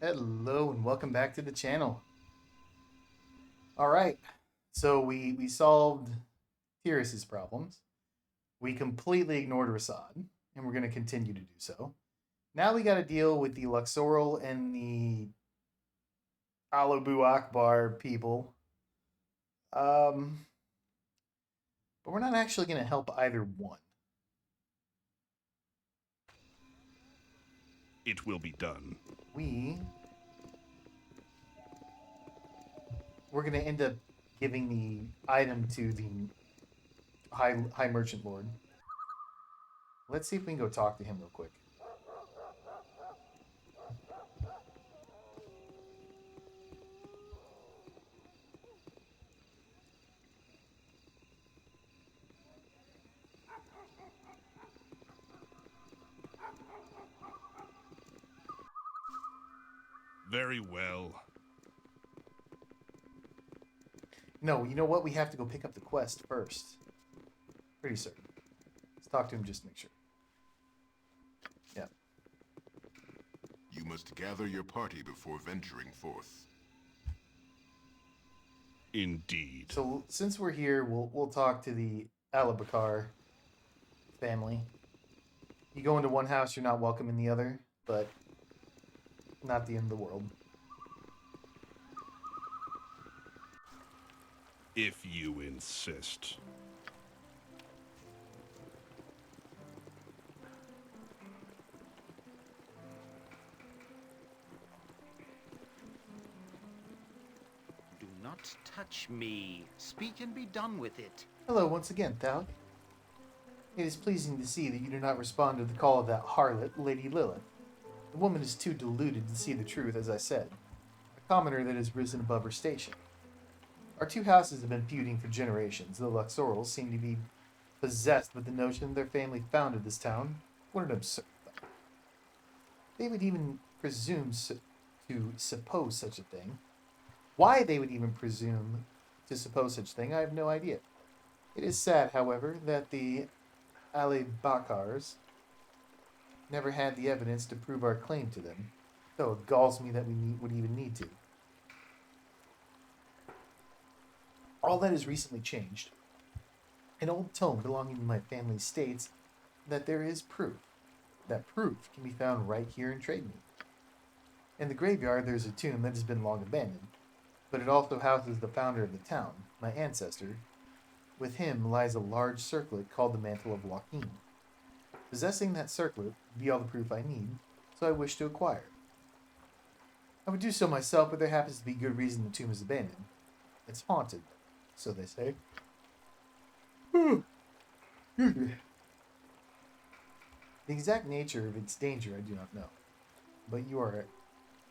Hello and welcome back to the channel. All right, so we solved Tyrus's problems. We completely ignored Rasad, and we're going to continue to do so. Now we got to deal with the Luxoral and the Alabu Akbar people. But we're not actually going to help either one. It will be done. We're going to end up giving the item to the High Merchant Lord. Let's see if we can go talk to him real quick. Very well. No, you know what? We have to go pick up the quest first. Pretty certain. Let's talk to him just to make sure. Yeah. You must gather your party before venturing forth. Indeed. So since we're here, we'll talk to the Alabakar family. You go into one house, you're not welcome in the other, but not the end of the world. If you insist. Do not touch me. Speak and be done with it. Hello once again, Thal. It is pleasing to see that you do not respond to the call of that harlot, Lady Lilith. The woman is too deluded to see the truth, as I said. A commoner that has risen above her station. Our two houses have been feuding for generations. The Luxorals seem to be possessed with the notion that their family founded this town. What an absurd thought. They would even presume to suppose such a thing. Why they would even presume to suppose such a thing, I have no idea. It is sad, however, that the Ali Bakars never had the evidence to prove our claim to them, though it galls me that we would even need to. All that has recently changed. An old tome belonging to my family states that there is proof. That proof can be found right here in Trademead. In the graveyard, there's a tomb that has been long abandoned, but it also houses the founder of the town, my ancestor. With him lies a large circlet called the Mantle of Joaquin. Possessing that circlet would be all the proof I need, so I wish to acquire it. I would do so myself, but there happens to be good reason the tomb is abandoned. It's haunted, so they say. The exact nature of its danger I do not know, but you are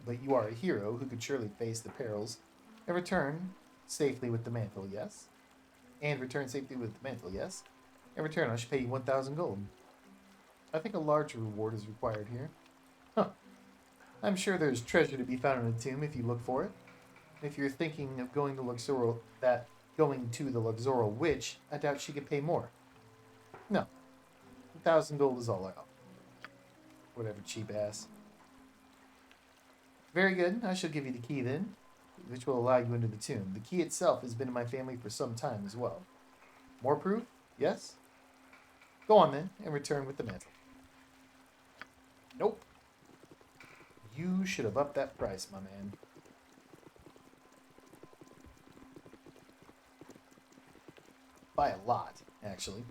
a hero who could surely face the perils and return safely with the mantle, yes? And return safely with the mantle, yes? In return, I should pay you 1,000 gold. I think a larger reward is required here. Huh. I'm sure there's treasure to be found in the tomb if you look for it. If you're thinking of going to the Luxoral witch, I doubt she could pay more. No. 1,000 gold is all I offer. Whatever, cheap ass. Very good. I shall give you the key then, which will allow you into the tomb. The key itself has been in my family for some time as well. More proof? Yes? Go on then, and return with the mantle. Nope. You should have upped that price, my man. By a lot, actually.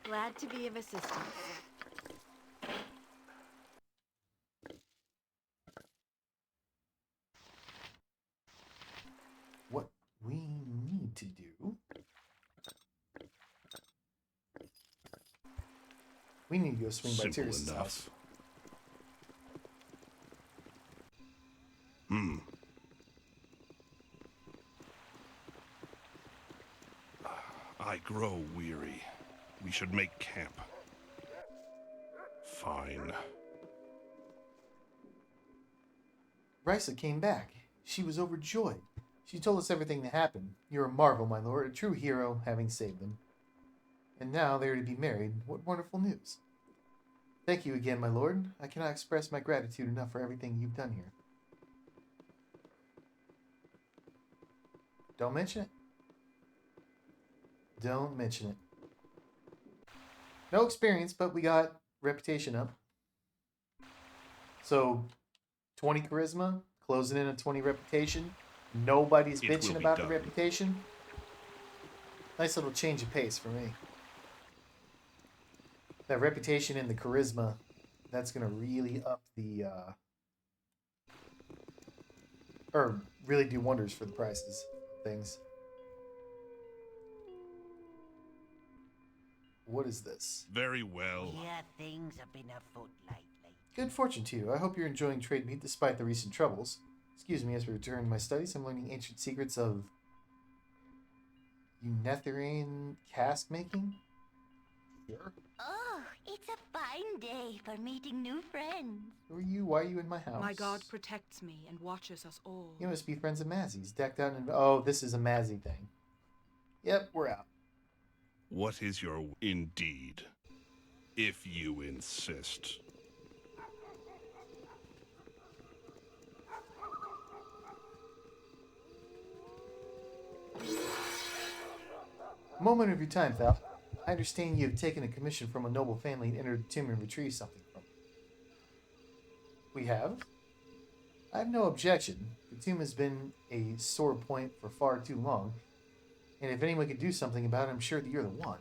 Glad to be of assistance. What we need to do... We need to go swing by Simple Tyrus's enough. house. I grow weary. We should make camp. Fine. Risa came back. She was overjoyed. She told us everything that happened. You're a marvel, my lord, a true hero, having saved them. And now they are to be married. What wonderful news. Thank you again, my lord. I cannot express my gratitude enough for everything you've done here. Don't mention it. Don't mention it. No experience, but we got reputation up. So, 20 charisma, closing in at 20 reputation. Nobody's It will bitching be about the done. reputation. Nice little change of pace for me. That reputation and the charisma, that's going to really up the... or really do wonders for the prices of things. What is this? Very well. Yeah, things have been afoot lately. Good fortune to you. I hope you're enjoying trade meet despite the recent troubles. Excuse me as we return to my studies. I'm learning ancient secrets of Unetherian cask making. Sure. Oh, it's a fine day for meeting new friends. Who are you? Why are you in my house? My god protects me and watches us all. You must be friends of Mazzy's. Decked out in... Oh, this is a Mazzy thing. Yep, we're out. What is your... Indeed. If you insist. Moment of your time, Thal. I understand you have taken a commission from a noble family and entered the tomb and retrieved something from it. We have? I have no objection. The tomb has been a sore point for far too long, and if anyone can do something about it, I'm sure that you're the one.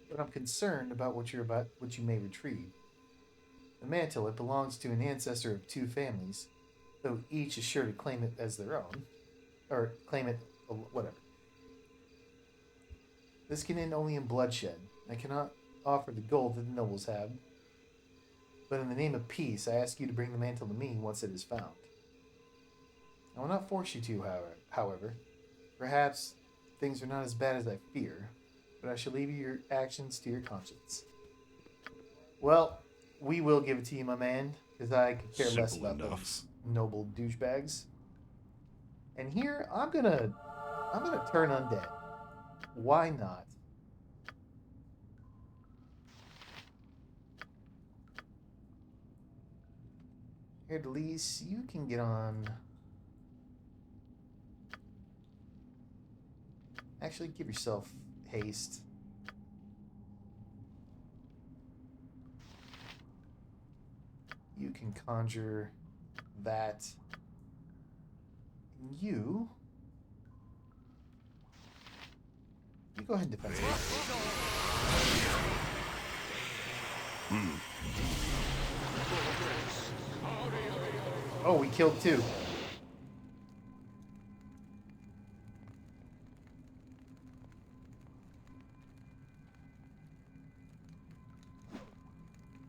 But I'm concerned about what you may retrieve. The mantle, it belongs to an ancestor of two families, though each is sure to claim it as their own. Or claim it, whatever. This can end only in bloodshed. I cannot offer the gold that the nobles have. But in the name of peace, I ask you to bring the mantle to me once it is found. I will not force you to, however. Perhaps things are not as bad as I fear, but I shall leave your actions to your conscience. Well, we will give it to you, my man, because I could care less Simple about enough. those noble douchebags. And here, I'm gonna turn undead. Why not? Here, Delise, you can get on. Actually, give yourself haste. You can conjure that. You go ahead and defend. Oh, we killed two.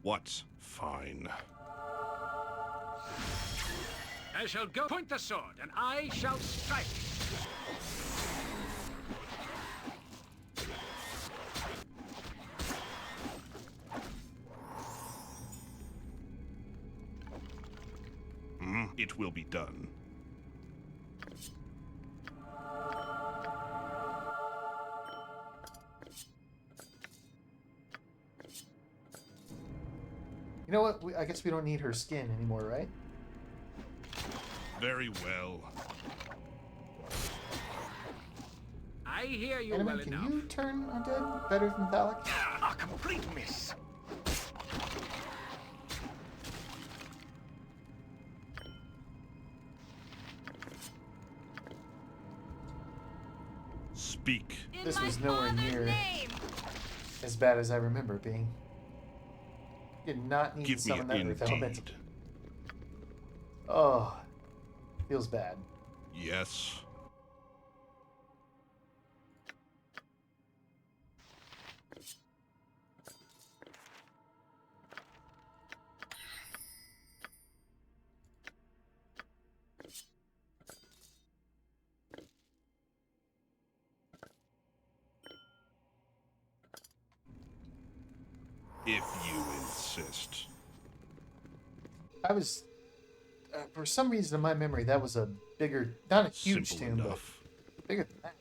What's fine? I shall go point the sword, and I shall strike. It will be done. You know what? I guess we don't need her skin anymore, right? Very well. I hear you Enemy, well can enough. you turn undead better than Thalic? A complete miss. Speak. In This my was nowhere father's near name. as bad as I remember it being. Did not need to Give me summon that Earth Elemental. indeed. Oh, feels bad. Yes. If you insist. I was, for some reason in my memory, that was a bigger, not a huge Simple tomb, enough. but bigger than that.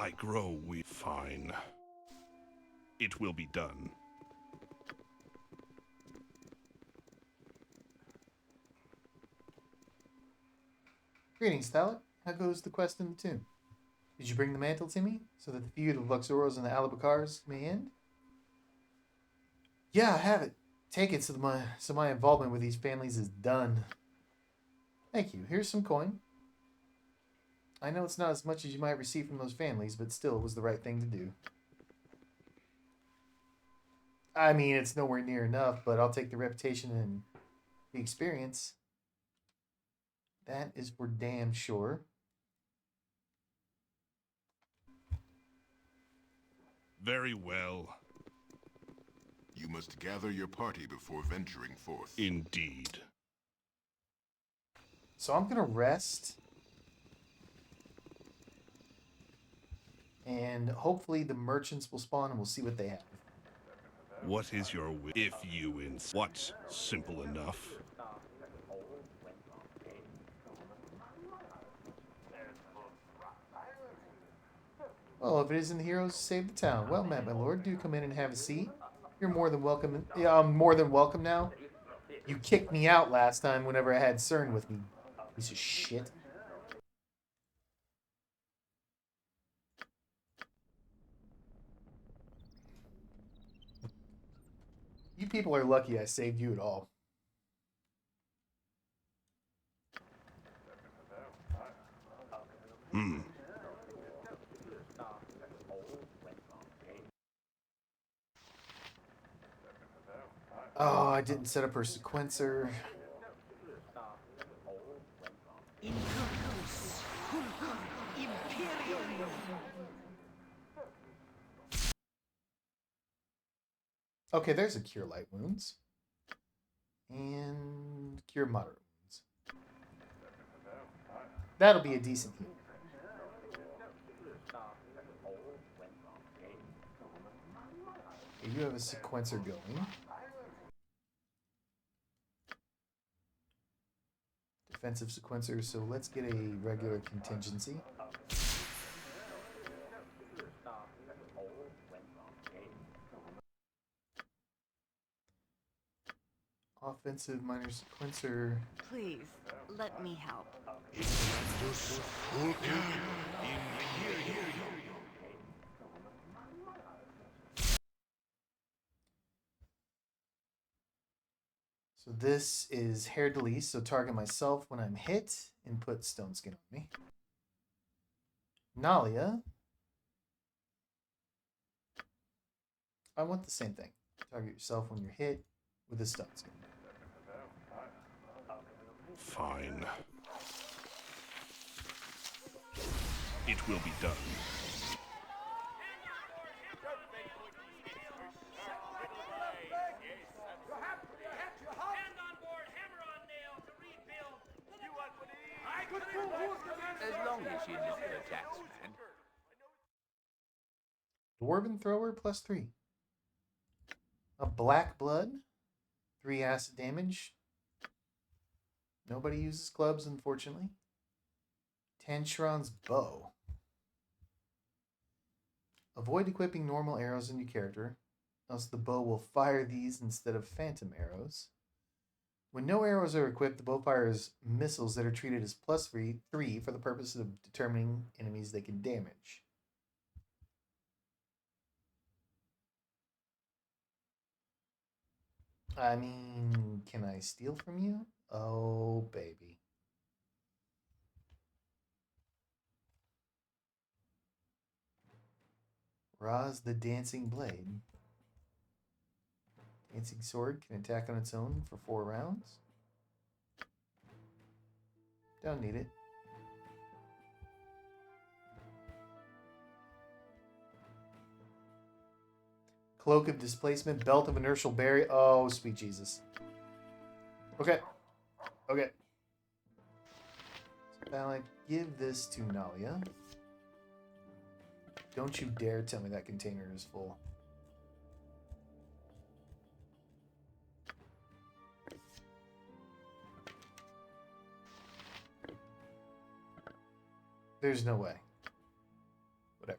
I grow weary. Fine. It will be done. Greetings, Talek. How goes the quest in the tomb? Did you bring the mantle to me, so that the feud of Luxoros and the Alabacars may end? Yeah, I have it. Take it so my involvement with these families is done. Thank you. Here's some coin. I know it's not as much as you might receive from those families, but still it was the right thing to do. I mean, it's nowhere near enough, but I'll take the reputation and the experience. That is for damn sure. Very well. You must gather your party before venturing forth. Indeed. So I'm gonna rest. And hopefully the merchants will spawn and we'll see what they have. What is your will? If you ins... What's simple enough? Well, if it isn't the heroes who save the town. Well met, my lord. Do come in and have a seat. You're more than welcome. Yeah, I'm more than welcome now. You kicked me out last time whenever I had CERN with me. Piece of shit. You people are lucky I saved you at all. Oh, I didn't set up her sequencer. Okay, there's a cure light wounds. And cure moderate wounds. That'll be a decent heal. Okay, you have a sequencer going. Defensive sequencer, so let's get a regular contingency. Offensive minor sequencer. Please, let me help. So this is hair delete, so target myself when I'm hit and put stone skin on me. Nalia. I want the same thing. Target yourself when you're hit with a stone skin. Fine. It will be done. As long as you're not the tax man. Dwarven thrower +3. A black blood. 3 acid damage. Nobody uses clubs, unfortunately. Tanshron's bow. Avoid equipping normal arrows in your character, else the bow will fire these instead of phantom arrows. When no arrows are equipped, the bow fires missiles that are treated as +3 for the purpose of determining enemies they can damage. I mean, can I steal from you? Oh, baby. Raz the Dancing Blade. Dancing Sword can attack on its own for 4 rounds. Don't need it. Cloak of Displacement, Belt of Inertial Barrier. Oh, sweet Jesus. Okay. Okay. So Balak, give this to Nalia. Don't you dare tell me that container is full. There's no way. Whatever.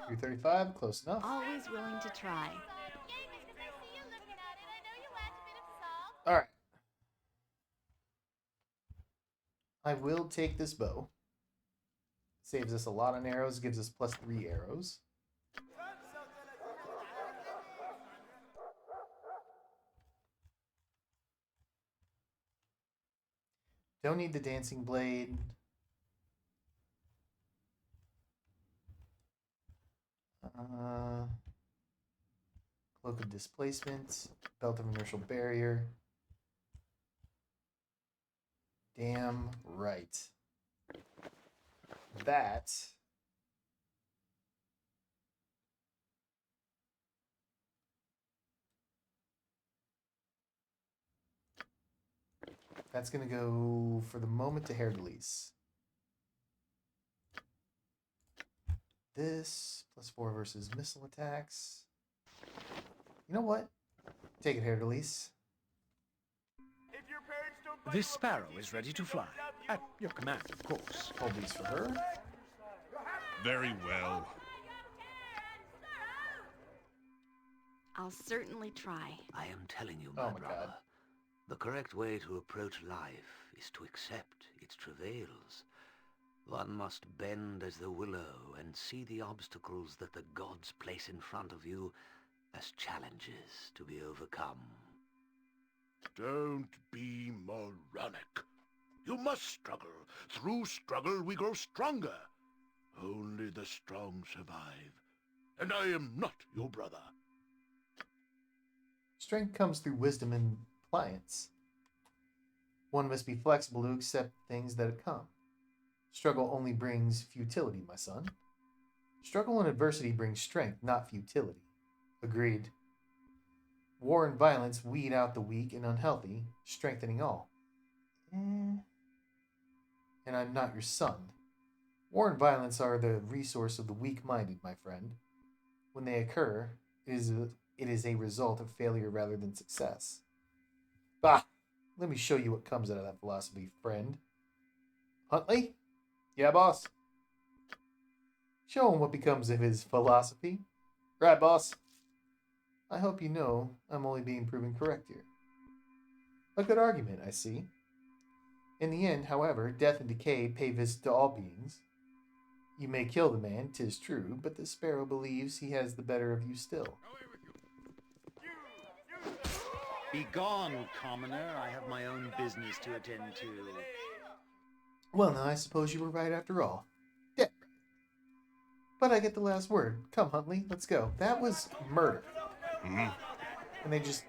335, close enough. Always willing to try. Alright. I will take this bow. Saves us a lot on arrows, gives us plus 3 arrows. Don't need the dancing blade. Cloak of displacement, belt of inertial barrier. Damn right. That's going to go for the moment to hair release. This +4 versus missile attacks. You know what? Take it, hair release. This sparrow is ready to fly. At your command, of course. Hold these for her. Very well. I'll certainly try. I am telling you, Oh my my brother, God. the correct way to approach life is to accept its travails. One must bend as the willow and see the obstacles that the gods place in front of you as challenges to be overcome. Don't be moronic. You must struggle. Through struggle we grow stronger. Only the strong survive. And I am not your brother. Strength comes through wisdom and pliance. One must be flexible to accept things that come. Struggle only brings futility, my son. Struggle and adversity bring strength, not futility. Agreed. War and violence weed out the weak and unhealthy, strengthening all. And I'm not your son. War and violence are the resource of the weak-minded, my friend. When they occur, it is a result of failure rather than success. Bah! Let me show you what comes out of that philosophy, friend. Huntley? Yeah, boss? Show him what becomes of his philosophy. Right, boss? I hope you know I'm only being proven correct here. A good argument, I see. In the end, however, death and decay pay visit to all beings. You may kill the man, 'tis true, but the sparrow believes he has the better of you still. Begone, commoner. I have my own business to attend to. Well, now, I suppose you were right after all. Dead right. But I get the last word. Come, Huntley, let's go. That was murder. Hmm? And they just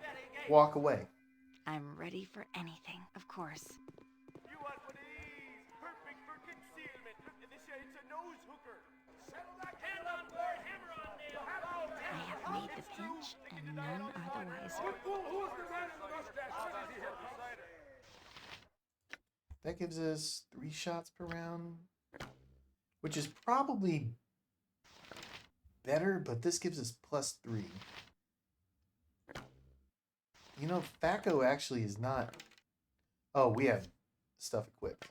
walk away. I'm ready for anything, of course. I have made the pinch, and none are the wiser. That gives us 3 shots per round, which is probably better, but this gives us +3. You know, Thaco actually is not... Oh, we have stuff equipped.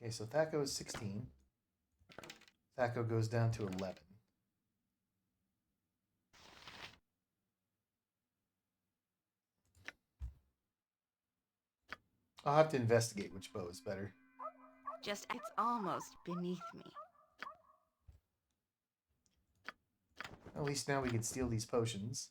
Okay, so Thaco is 16. Thaco goes down to 11. I'll have to investigate which bow is better. Just it's almost beneath me. At least now we can steal these potions.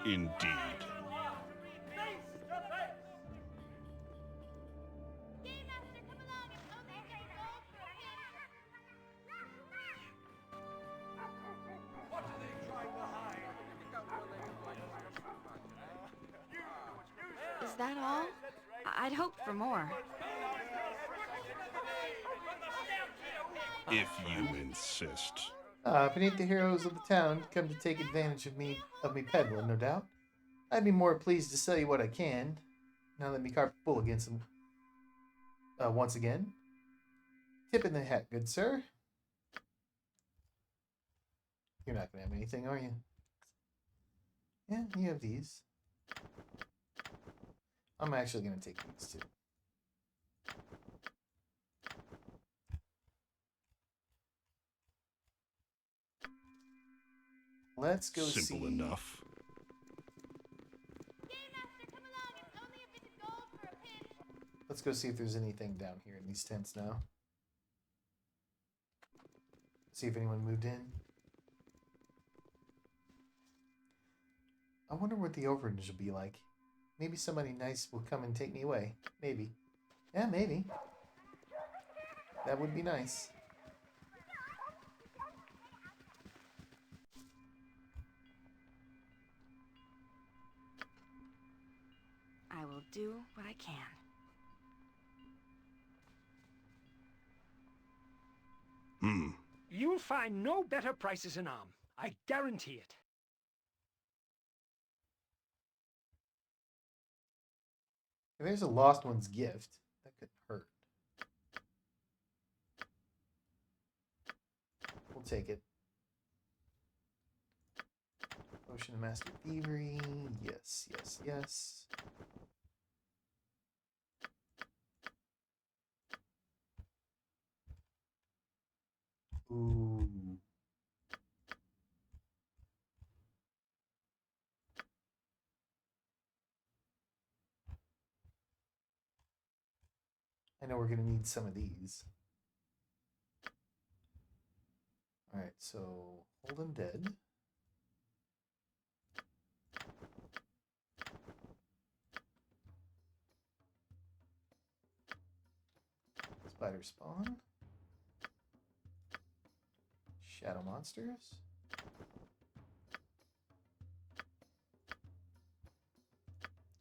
Indeed. Is that all? I'd hoped for more. If you insist. If it ain't the heroes of the town come to take advantage of me peddling, no doubt. I'd be more pleased to sell you what I can. Now let me carp the bull against them once again. Tip in the hat, good sir. You're not going to have anything, are you? Yeah, you have these. I'm actually going to take these too. Let's go see. Simple enough. Let's go see if there's anything down here in these tents now. See if anyone moved in. I wonder what the overage will be like. Maybe somebody nice will come and take me away. Maybe. Yeah, maybe. That would be nice. I will do what I can. You'll find no better prices in Arm. I guarantee it. If there's a lost one's gift, that could hurt. We'll take it. Potion of Master Thievery. Yes, yes, yes. Ooh. I know we're going to need some of these. Alright, so hold him dead. Spider spawn. Shadow monsters.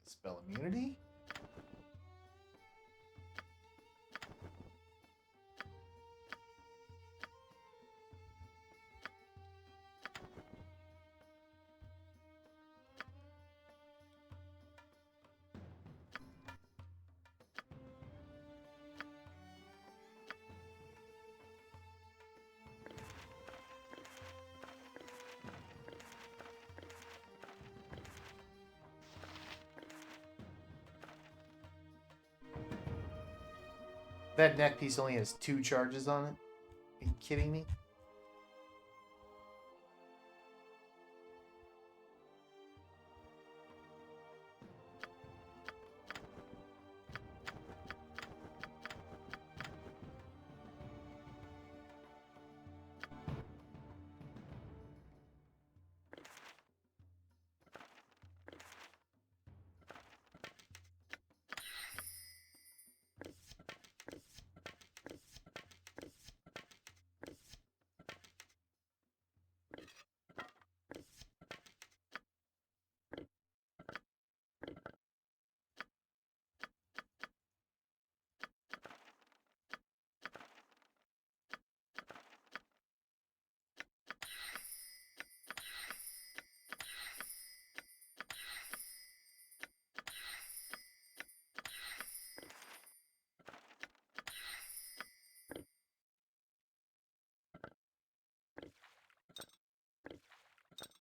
Spell immunity. That neck piece only has 2 charges on it? Are you kidding me?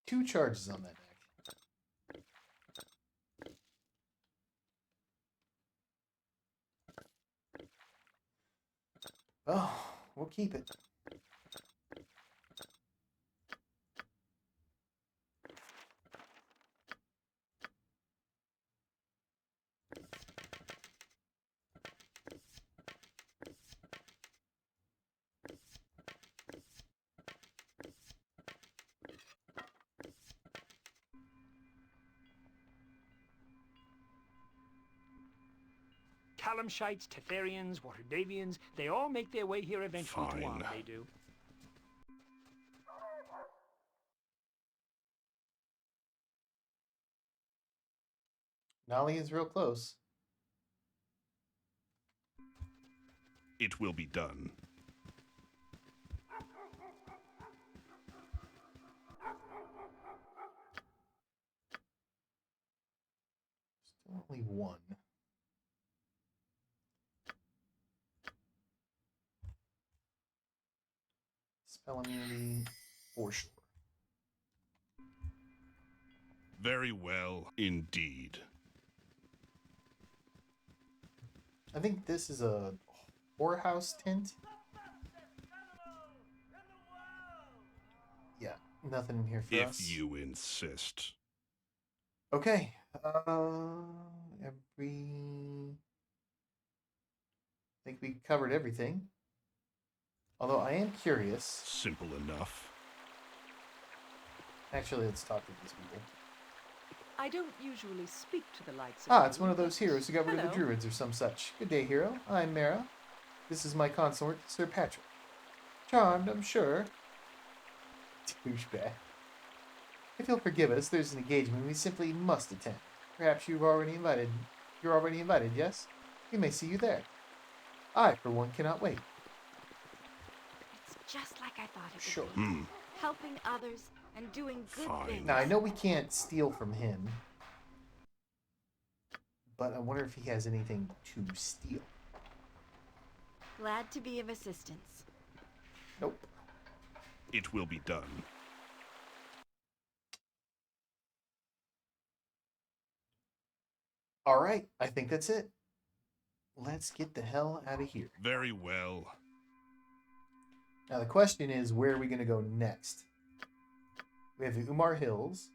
Two charges on that neck. Oh, we'll keep it. Calamshites, Tetherians, Waterdavians, they all make their way here eventually to Arm, they do. Nolly is real close. It will be done. Only one. Spell immunity for sure. Very well indeed. I think this is a whorehouse tent. Yeah, nothing in here for If us. you insist. Okay. I think we covered everything. Although I am curious. Simple enough. Actually, let's talk to these people. I don't usually speak to the likes of Ah, you, it's one of those but- heroes who got rid of the Hello. druids or some such. Good day, hero. I'm Mara. This is my consort, Sir Patrick. Charmed, I'm sure. Douchebag. If you'll forgive us, there's an engagement we simply must attend. Perhaps you're already invited, yes? We may see you there. I, for one, cannot wait. It's just like I thought it Sure. would be. Helping others and doing good Fine. things. Now, I know we can't steal from him, but I wonder if he has anything to steal. Glad to be of assistance. Nope. It will be done. All right, I think that's it. Let's get the hell out of here. Very well. Now, the question is, where are we going to go next? We have the Umar Hills.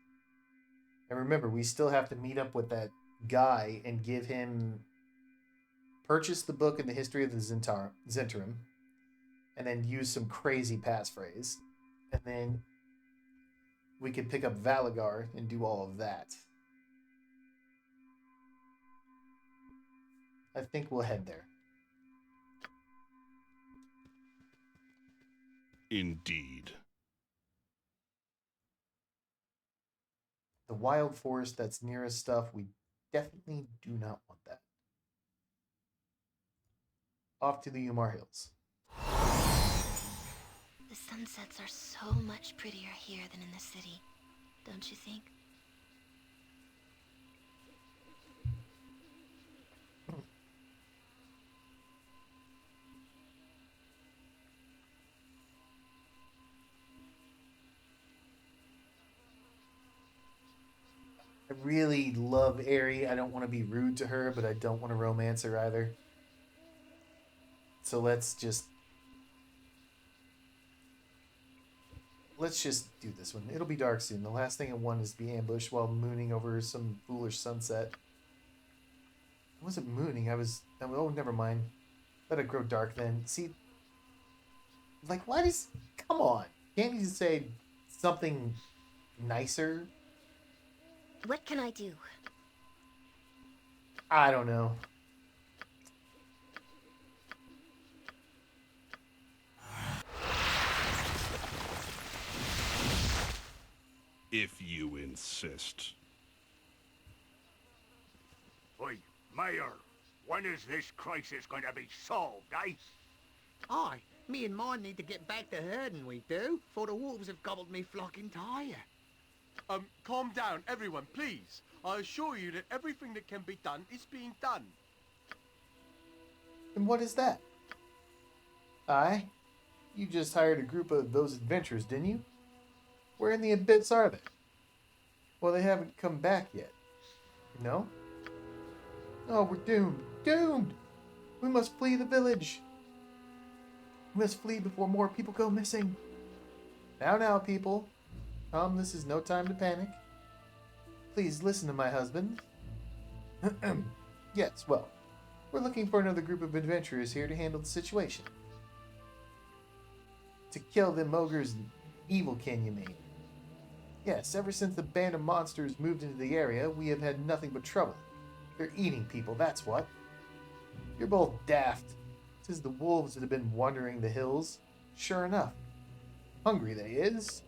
And remember, we still have to meet up with that guy and give him... Purchase the book in the history of the Zentarum. And then use some crazy passphrase. And then we could pick up Valagar and do all of that. I think we'll head there. Indeed. The wild forest that's nearest stuff, we definitely do not want that. Off to the Umar Hills. The sunsets are so much prettier here than in the city, don't you think? I really love Aerie. I don't want to be rude to her, but I don't want to romance her either. So let's just do this one. It'll be dark soon. The last thing I want is to be ambushed while mooning over some foolish sunset. I wasn't mooning. Oh, never mind. Let it grow dark then. See, like, why does... Come on. Can't you just say something nicer? What can I do? I don't know. If you insist. Oi, Mayor, when is this crisis going to be solved, eh? Aye, me and mine need to get back to herding, we do, for the wolves have gobbled me flock entire. Calm down, everyone, please. I assure you that everything that can be done is being done. And what is that? Aye? You just hired a group of those adventurers, didn't you? Where in the abyss are they? Well, they haven't come back yet. No? Oh, we're doomed. Doomed! We must flee the village. We must flee before more people go missing. Now, people. This is no time to panic. Please listen to my husband. Yes, well, we're looking for another group of adventurers here to handle the situation. To kill them ogres and evil kin, you mean? Yes, ever since the band of monsters moved into the area, we have had nothing but trouble. They're eating people, that's what. You're both daft. 'Tis the wolves that have been wandering the hills. Sure enough. Hungry they is.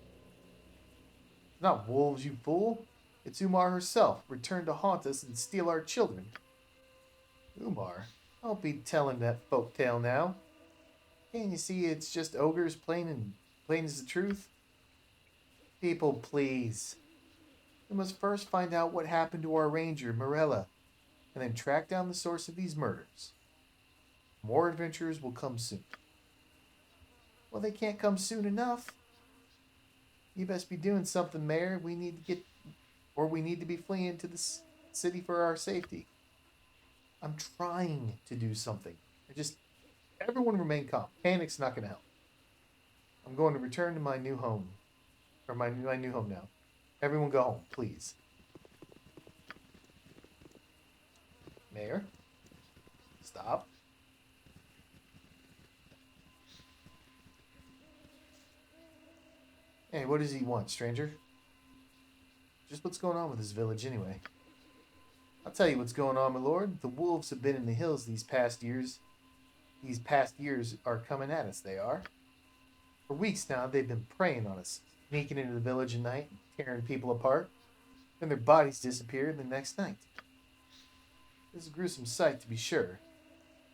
Not wolves, you fool. It's Umar herself, returned to haunt us and steal our children. Umar? Don't be telling that folk tale now. Can't you see it's just ogres, plain as the truth? People, please. We must first find out what happened to our ranger, Morella. and then track down the source of these murders. More adventurers will come soon. Well, they can't come soon enough. You best be doing something, Mayor. We need to be fleeing to the city for our safety. I'm trying to do something. Everyone remain calm. Panic's not going to help. I'm going to return to my new home. Or my new home now. Everyone go home, please. Mayor? Stop. Hey, what does he want, stranger? Just what's going on with this village, anyway? I'll tell you what's going on, my lord. The wolves have been in the hills these past years. These past years are coming at us, they are. For weeks now, they've been preying on us, sneaking into the village at night, tearing people apart. Then their bodies disappear the next night. This is a gruesome sight, to be sure.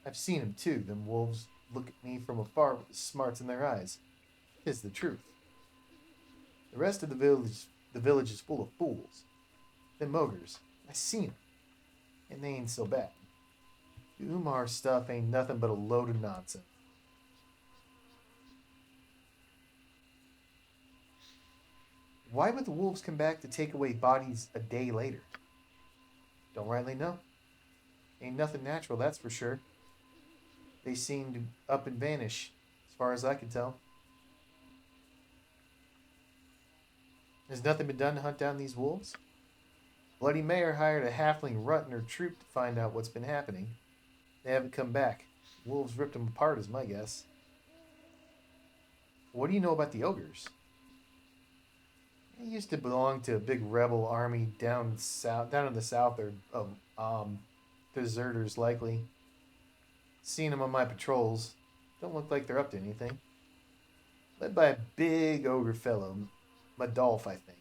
I've seen them, too. Them wolves look at me from afar with the smarts in their eyes. 'Tis the truth. The rest of the village is full of fools. Them ogres, I seen them, and they ain't so bad. The Umar stuff ain't nothing but a load of nonsense. Why would the wolves come back to take away bodies a day later? Don't rightly know. Ain't nothing natural, that's for sure. They seem to up and vanish, as far as I can tell. Has nothing been done to hunt down these wolves? Bloody Mayor hired a halfling runt in her troop to find out what's been happening. They haven't come back. Wolves ripped them apart, is my guess. What do you know about the ogres? They used to belong to a big rebel army down in the south. They're deserters, likely. Seen them on my patrols. Don't look like they're up to anything. Led by a big ogre fellow, Madolf, I think.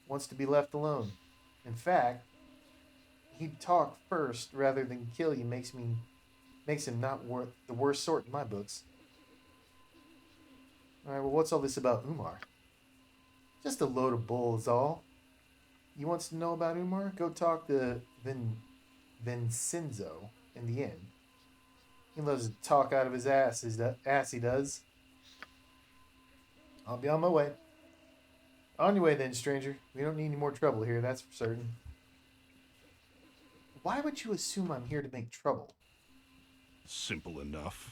Wants to be left alone. In fact, he'd talk first rather than kill you makes him not the worst sort in my books. Alright, well, what's all this about Umar? Just a load of bull is all. You wants to know about Umar? Go talk to Vincenzo in the inn. He loves to talk out of his ass, he does. I'll be on my way. On your way then, stranger. We don't need any more trouble here, that's for certain. Why would you assume I'm here to make trouble? Simple enough.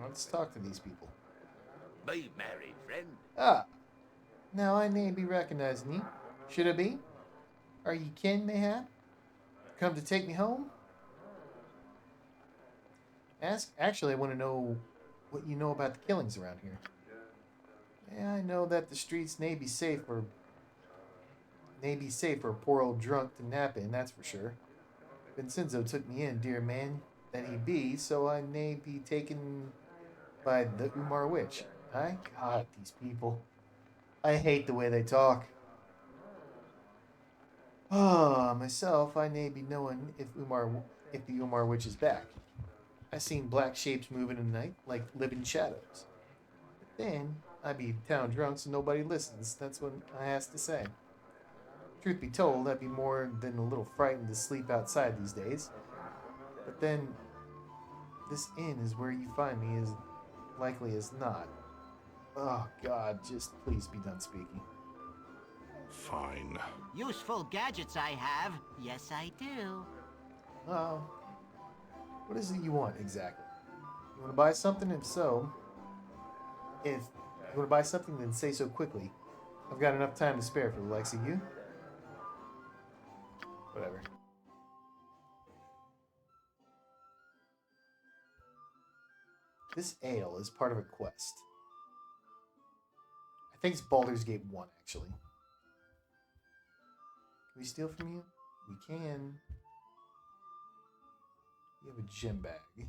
Let's talk to these people. Be merry, friend. Ah, now I may be recognizing you. Should I be? Are you Ken, mayhap? Come to take me home? Actually, I want to know what you know about the killings around here. Yeah, I know that the streets may be safe for a poor old drunk to nap in, that's for sure. Vincenzo took me in, dear man that he be, so I may be taken by the Umar witch. God, these people. I hate the way they talk. Myself, I may be knowing if the Umar witch is back. I seen black shapes moving in the night, like living shadows. But then, I be town drunk, so nobody listens. That's what I has to say. Truth be told, I'd be more than a little frightened to sleep outside these days. But then, this inn is where you find me as likely as not. Oh, God, just please be done speaking. Fine. Useful gadgets I have. Yes, I do. Oh, what is it you want exactly? You want to buy something? If so, if you want to buy something, then say so quickly. I've got enough time to spare for the likes of you. Whatever. This ale is part of a quest. I think it's Baldur's Gate 1, actually. Can we steal from you? We can. You have a gem bag.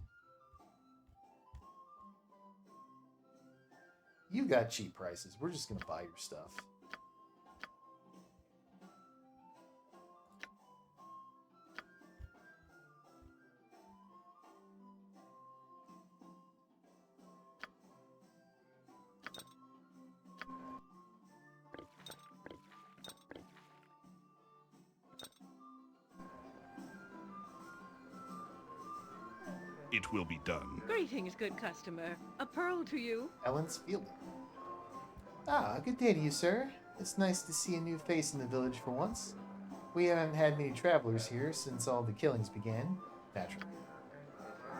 You got cheap prices. We're just gonna buy your stuff. It will be done. Greetings, good customer. A pearl to you. Ellen's Fielding. Ah, good day to you, sir. It's nice to see a new face in the village for once. We haven't had many travelers here since all the killings began, naturally.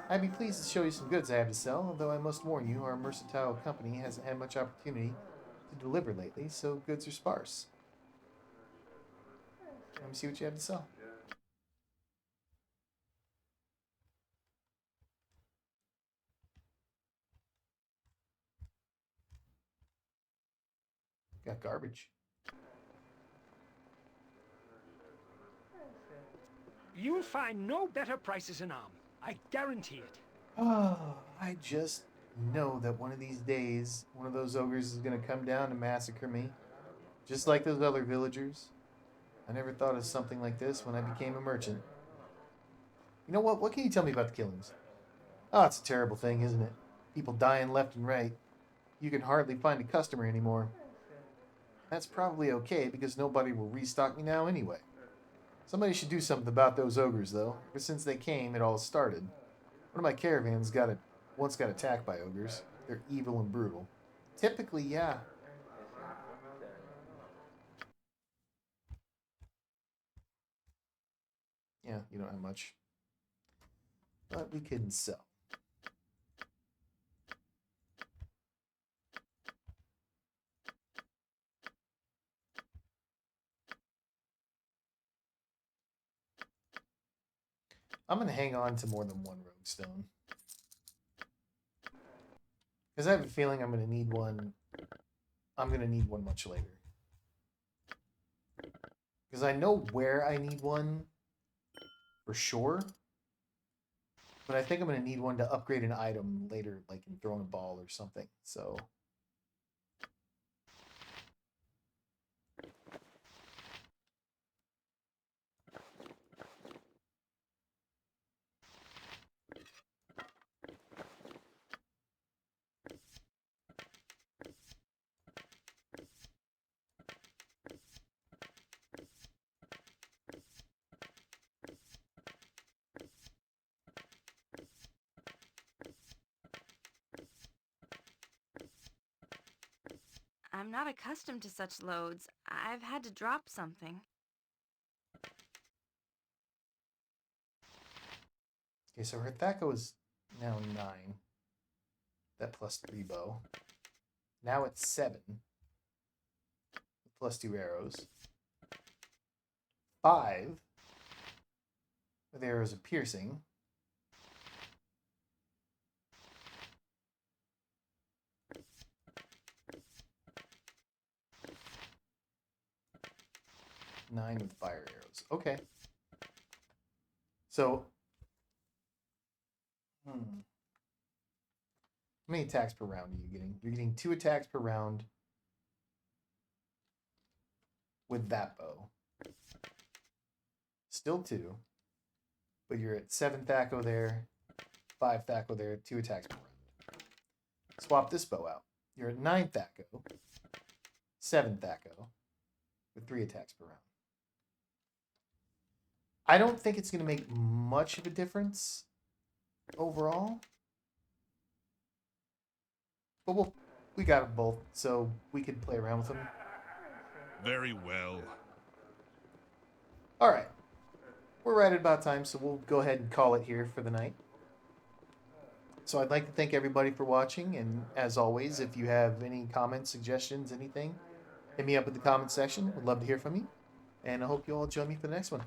I'd be pleased to show you some goods I have to sell, although I must warn you, our mercantile company hasn't had much opportunity to deliver lately, so goods are sparse. Let me see what you have to sell. Got garbage. You'll find no better prices in Arm. I guarantee it. Oh, I just know that one of these days, one of those ogres is going to come down and massacre me. Just like those other villagers. I never thought of something like this when I became a merchant. You know what? What can you tell me about the killings? Oh, it's a terrible thing, isn't it? People dying left and right. You can hardly find a customer anymore. That's probably okay, because nobody will restock me now anyway. Somebody should do something about those ogres, though. Ever since they came, it all started. One of my caravans once got attacked by ogres. They're evil and brutal. Typically, yeah. Yeah, you don't have much. But we can sell. I'm going to hang on to more than one rogue stone. Because I have a feeling I'm going to need one. I'm going to need one much later. Because I know where I need one for sure. But I think I'm going to need one to upgrade an item later, like in throwing a ball or something. So... I'm not accustomed to such loads. I've had to drop something. Okay, so her Thaco is now 9. That plus 3 bow. Now it's 7. Plus 2 arrows. 5 with arrows of piercing. Nine with fire arrows. Okay. So, how many attacks per round are you getting? You're getting 2 attacks per round with that bow. Still 2. But you're at 7 Thaco there, 5 Thaco there, 2 attacks per round. Swap this bow out. You're at 9 Thaco, 7 Thaco, with 3 attacks per round. I don't think it's going to make much of a difference overall. But we got them both, so we can play around with them. Very well. All right. We're right at about time, so we'll go ahead and call it here for the night. So I'd like to thank everybody for watching, and as always, if you have any comments, suggestions, anything, hit me up in the comment section. Would love to hear from you, and I hope you all join me for the next one.